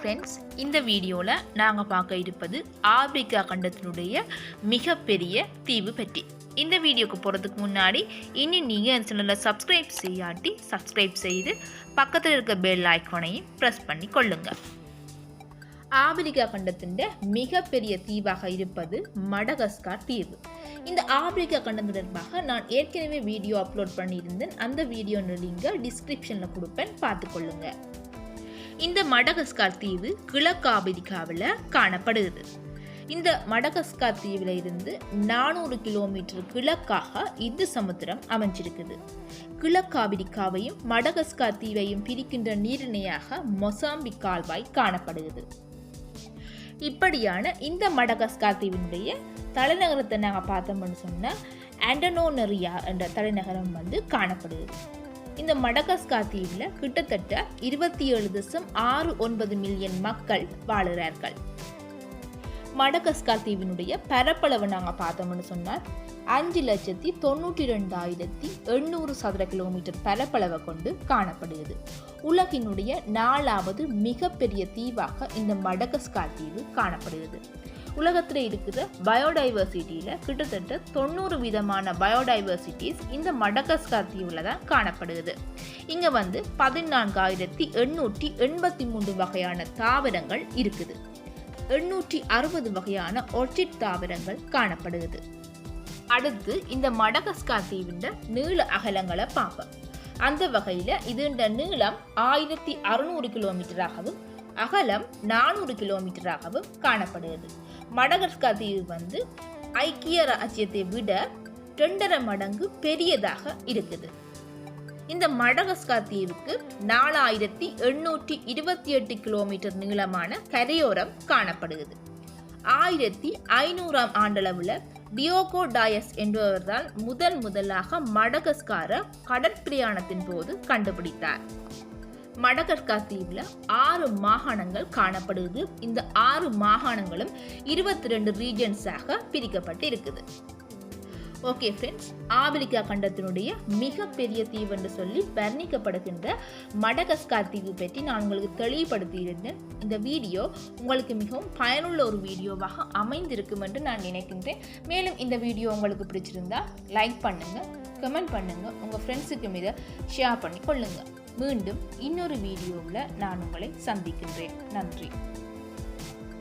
Friends, இந்த வீடியோவில் நாங்கள் பார்க்க இருப்பது ஆப்பிரிக்கா கண்டத்தினுடைய மிகப்பெரிய தீவு பற்றி. இந்த வீடியோக்கு போகிறதுக்கு முன்னாடி இன்னும் நீங்கள் இந்த சேனலில் சப்ஸ்கிரைப் செய்யாட்டி சப்ஸ்கிரைப் செய்து பக்கத்தில் இருக்க பெல் ஐக்கானையும் ப்ரெஸ் பண்ணி கொள்ளுங்கள். ஆப்பிரிக்கா கண்டத்தின் மிகப்பெரிய தீவாக இருப்பது மடகஸ்கார் தீவு. இந்த ஆப்பிரிக்கா கண்டம் தொடர்பாக நான் ஏற்கனவே வீடியோ அப்லோட் பண்ணியிருந்தேன். அந்த வீடியோ லிங்கை டிஸ்கிரிப்ஷனில் கொடுப்பேன், பார்த்துக்கொள்ளுங்க. இந்த மடகஸ்கார் தீவு கிழக்கு ஆப்பிரிக்காவில் காணப்படுகிறது. இந்த மடகஸ்கார் தீவில் இருந்து 400 கிலோமீட்டர் கிழக்காக இந்து சமுத்திரம் அமைஞ்சிருக்குது. கிழக்கு ஆப்பிரிக்காவையும் மடகஸ்கார் தீவையும் பிரிக்கின்ற நீரிணையாக மொசாம்பிக் கால்வாய் காணப்படுகிறது. இப்படியான இந்த மடகஸ்கார் தீவினுடைய தலைநகரத்தை நாங்கள் பார்த்தோம்னு சொன்னால் ஆண்டனோனரியா என்ற தலைநகரம் காணப்படுகிறது. இந்த மடகஸ்கார் தீவில் கிட்டத்தட்ட 27.69 மில்லியன் மக்கள் வாழுகிறார்கள். மடகஸ்கார் தீவினுடைய பரப்பளவு நாங்கள் பார்த்தோம்னு சொன்னால் 5,92,800 சதுர கிலோமீட்டர் பரப்பளவை கொண்டு காணப்படுகிறது. உலகினுடைய 4வது மிகப்பெரிய தீவாக இந்த மடகஸ்கார் தீவு காணப்படுகிறது. உலகத்தில் இருக்கிற பயோடைவர்சிட்டியில் கிட்டத்தட்ட 90 விதமான பயோடைவர்சிட்டிஸ் இந்த மடகஸ்கார் தீவில் தான் காணப்படுகிறது. இங்கே 14,883 வகையான தாவரங்கள் இருக்குது. 860 வகையான ஒர்ச்சிட் தாவரங்கள் காணப்படுகிறது. அடுத்து இந்த மடகஸ்கார் தீவின் நீள அகலங்களை பார்ப்போம். அந்த வகையில் இதன் நீளம் 1600 கிலோமீட்டராகவும் அகலம் 400 கிலோமீட்டராகவும் காணப்படுகிறது. மடகஸ்கார் தீவு ஐக்கிய ராஜ்யத்தை விட 2.5 மடங்கு பெரியதாக இருக்குது. இந்த மடகஸ்கார் தீவுக்கு 4,828 கிலோமீட்டர் நீளமான கரையோரம் காணப்படுகிறது. 1500ஆம் ஆண்டளவில் டியோகோ டயஸ் என்பவர்தான் முதலாக மடகஸ்கார கடற்பிரயாணத்தின் போது கண்டுபிடித்தார். மடகஸ்கார் தீவில் 6 மாகாணங்கள் காணப்படுகிறது. இந்த 6 மாகாணங்களும் 22 ரீஜன்ஸாக பிரிக்கப்பட்டு இருக்குது. ஓகே ஃப்ரெண்ட்ஸ், ஆப்பிரிக்கா கண்டத்தினுடைய மிகப்பெரிய தீவு என்று சொல்லி வர்ணிக்கப்படுகின்ற மடகஸ்கார் தீவு பற்றி நான் உங்களுக்கு தெளிவுபடுத்தி இருந்தேன். இந்த வீடியோ உங்களுக்கு மிகவும் பயனுள்ள ஒரு வீடியோவாக அமைந்திருக்கும் என்று நான் நினைக்கின்றேன். மேலும் இந்த வீடியோ உங்களுக்கு பிடிச்சிருந்தா லைக் பண்ணுங்க, கமெண்ட் பண்ணுங்க, உங்கள் ஃப்ரெண்ட்ஸுக்கும் இதை ஷேர் பண்ணி கொள்ளுங்க. மீண்டும் இன்னொரு வீடியோவில் நான் உங்களை சந்திக்கின்றேன். நன்றி.